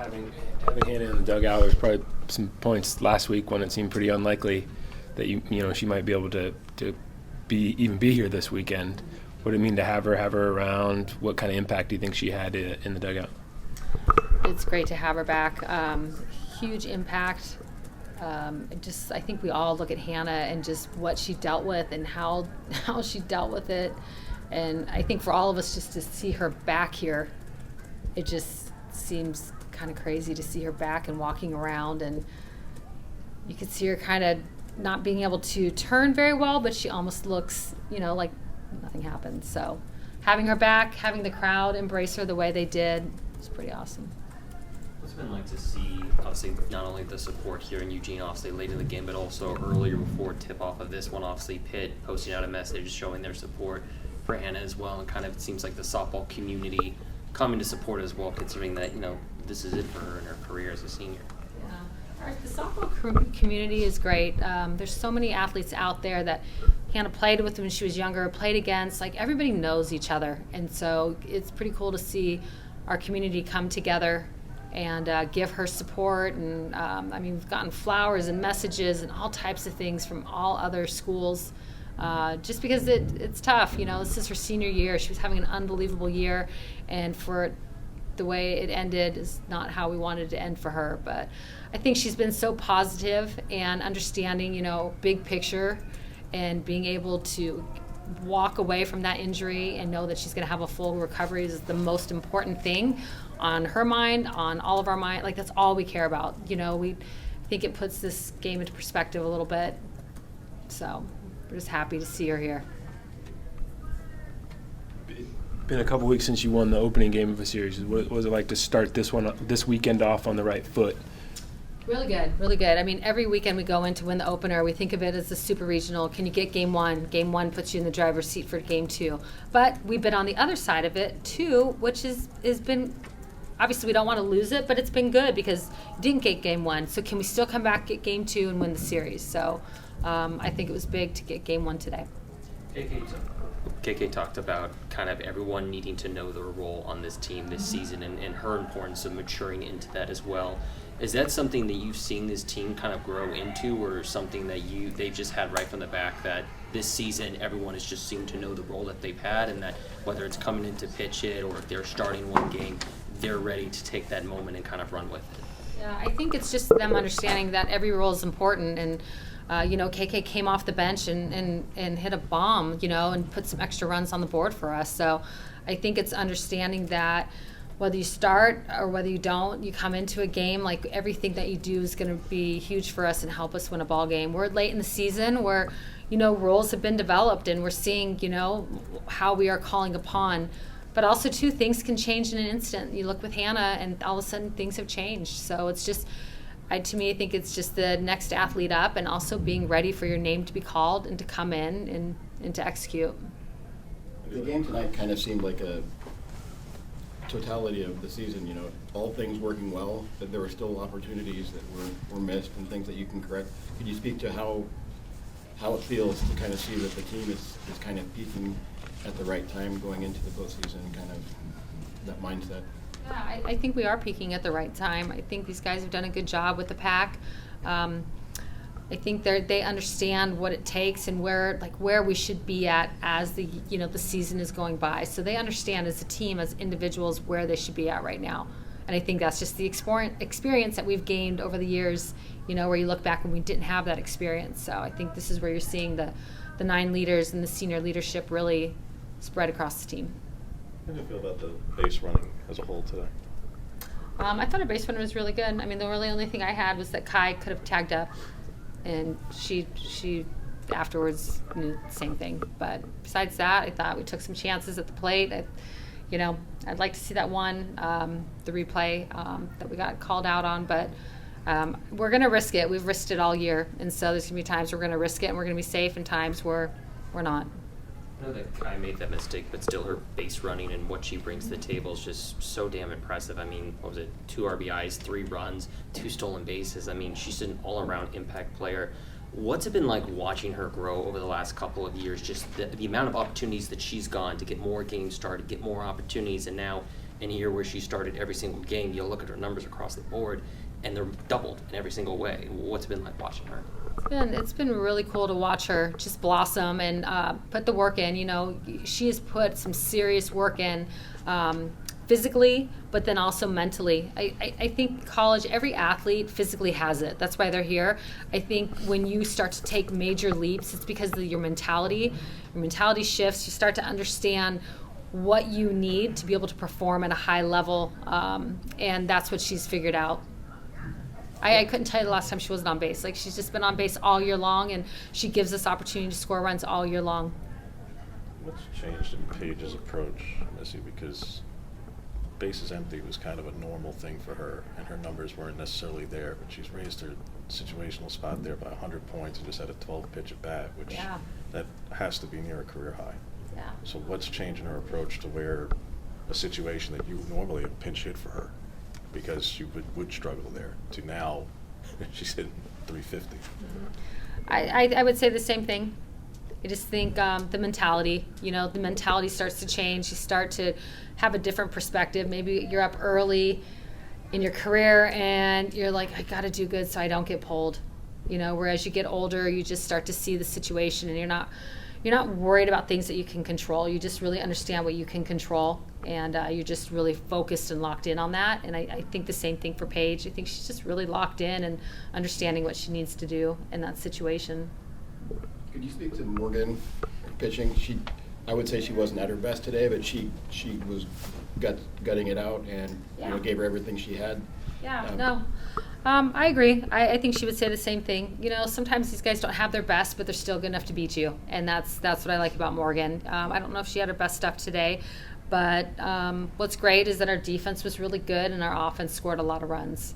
Having Hannah in the dugout, there was probably some points last week when it seemed pretty unlikely that she might be able to even be here this weekend. What did it mean to have her around? What kind of impact do you think she had in the dugout? It's great to have her back. Huge impact. I think we all look at Hannah and just what she dealt with and how she dealt with it. And I think for all of us just to see her back here, it just seems kind of crazy to see her back and walking around. And you could see her kind of not being able to turn very well, but she almost looks, like nothing happened. So having her back, having the crowd embrace her the way they did, it's pretty awesome. What's it been like to see, obviously, not only the support here in Eugene, obviously, late in the game, but also earlier before tip-off of this one, obviously, Pitt posting out a message showing their support for Hannah as well, and kind of it seems like the softball community coming to support as well, considering that, this is it for her in her career as a senior. Yeah. The softball community is great. There's so many athletes out there that Hannah played with when she was younger, played against. Like, everybody knows each other, and so it's pretty cool to see our community come together and give her support. And we've gotten flowers and messages and all types of things from all other schools, just because it's tough. This is her senior year. She was having an unbelievable year, and for the way it ended is not how we wanted it to end for her. But I think she's been so positive and understanding, big picture, and being able to walk away from that injury and know that she's going to have a full recovery is the most important thing on her mind, on all of our mind. Like, that's all we care about. We think it puts this game into perspective a little bit. So we're just happy to see her here. Been a couple weeks since you won the opening game of a series. What was it like to start this weekend off on the right foot? Really good, really good. Every weekend we go in to win the opener, we think of it as the super regional. Can you get game one? Game one puts you in the driver's seat for game two. But we've been on the other side of it too, which has been, obviously we don't want to lose it, but it's been good because you didn't get game one. So can we still come back, get game two, and win the series? So I think it was big to get game one today. KK talked about kind of everyone needing to know their role on this team this season and her importance of maturing into that as well. Is that something that you've seen this team kind of grow into, or something that they've just had right from the back that this season everyone has just seemed to know the role that they've had, and that whether it's coming in to pitch it or if they're starting one game, they're ready to take that moment and kind of run with it? Yeah, I think it's just them understanding that every role is important. And KK came off the bench and hit a bomb, and put some extra runs on the board for us. So I think it's understanding that whether you start or whether you don't, you come into a game, like, everything that you do is going to be huge for us and help us win a ball game. We're late in the season where, roles have been developed and we're seeing, how we are calling upon. But also, too, things can change in an instant. You look with Hannah and all of a sudden things have changed. So it's just, to me, I think it's just the next athlete up, and also being ready for your name to be called and to come in and to execute. The game tonight kind of seemed like a totality of the season, all things working well, but there were still opportunities that were missed and things that you can correct. Could you speak to how it feels to kind of see that the team is kind of peaking at the right time going into the postseason, kind of that mindset? Yeah, I think we are peaking at the right time. I think these guys have done a good job with the pack. I think they understand what it takes and where we should be at as the season is going by. So they understand as a team, as individuals, where they should be at right now. And I think that's just the experience that we've gained over the years, where you look back when we didn't have that experience. So I think this is where you're seeing the 9 leaders and the senior leadership really spread across the team. How do you feel about the base running as a whole today? I thought our base running was really good. The only thing I had was that Kai could have tagged up, and she afterwards knew the same thing. But besides that, I thought we took some chances at the plate. I'd like to see that one, the replay that we got called out on, but we're going to risk it. We've risked it all year, and so there's going to be times we're going to risk it and we're going to be safe, and times where we're not. I know that Kai made that mistake, but still her base running and what she brings to the table is just so damn impressive. What was it, 2 RBIs, 3 runs, 2 stolen bases. She's an all-around impact player. What's it been like watching her grow over the last couple of years, just the amount of opportunities that she's gone to get more games started, get more opportunities, and now and here where she started every single game, you look at her numbers across the board, and they're doubled in every single way. What's it been like watching her? It's been really cool to watch her just blossom and put the work in. You know, she has put some serious work in physically, but then also mentally. I think college, every athlete physically has it. That's why they're here. I think when you start to take major leaps, it's because of your mentality. Your mentality shifts. You start to understand what you need to be able to perform at a high level, and that's what she's figured out. I couldn't tell you the last time she wasn't on base. Like, she's just been on base all year long, and she gives us opportunity to score runs all year long. What's changed in Paige's approach, Missy? Because bases empty was kind of a normal thing for her, and her numbers weren't necessarily there, but she's raised her situational spot there by 100 points and just had a 12-pitch at bat, which that has to be near a career high. Yeah. So what's changed in her approach to where a situation that you normally have pinch hit for her, because she would struggle there, to now she's hitting 350. I would say the same thing. I just think the mentality, the mentality starts to change. You start to have a different perspective. Maybe you're up early in your career and you're like, I got to do good so I don't get pulled. Whereas you get older, you just start to see the situation, and you're not worried about things that you can control. You just really understand what you can control, and you're just really focused and locked in on that. And I think the same thing for Paige. I think she's just really locked in and understanding what she needs to do in that situation. Could you speak to Morgan pitching? I would say she wasn't at her best today, but she was gutting it out and gave her everything she had. I agree. I think she would say the same thing. Sometimes these guys don't have their best, but they're still good enough to beat you, and that's what I like about Morgan. I don't know if she had her best stuff today, but what's great is that our defense was really good and our offense scored a lot of runs.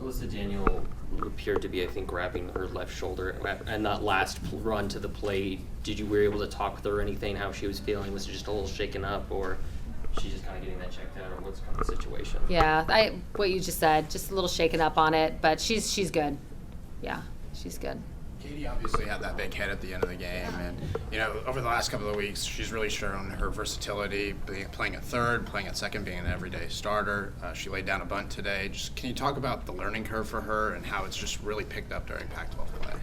Alyssa Daniel appeared to be, I think, grabbing her left shoulder, and that last were to the plate. Were you able to talk with her or anything, how she was feeling? Was it just a little shaken up, or she's just kind of getting that checked out, or what's kind of the situation? Yeah, what you just said, just a little shaken up on it, but she's good. Yeah, she's good. Katie obviously had that big hit at the end of the game, and over the last couple of weeks, she's really shown her versatility, playing at third, playing at second, being an everyday starter. She laid down a bunt today. Can you talk about the learning curve for her and how it's just really picked up during Pac-12 play?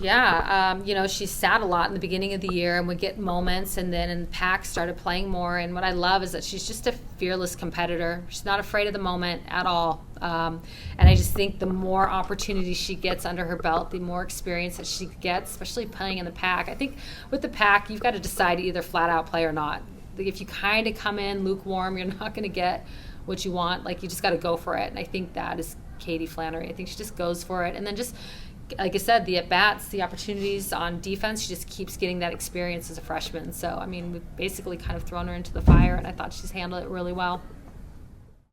Yeah, she sat a lot in the beginning of the year and would get moments, and then in Pac started playing more. And what I love is that she's just a fearless competitor. She's not afraid of the moment at all. And I just think the more opportunities she gets under her belt, the more experience that she gets, especially playing in the Pac. I think with the Pac, you've got to decide to either flat out play or not. If you kind of come in lukewarm, you're not going to get what you want. Like, you just got to go for it. And I think that is Katie Flannery. I think she just goes for it. And then just, like I said, the at-bats, the opportunities on defense, she just keeps getting that experience as a freshman. So, we've basically kind of thrown her into the fire, and I thought she's handled it really well.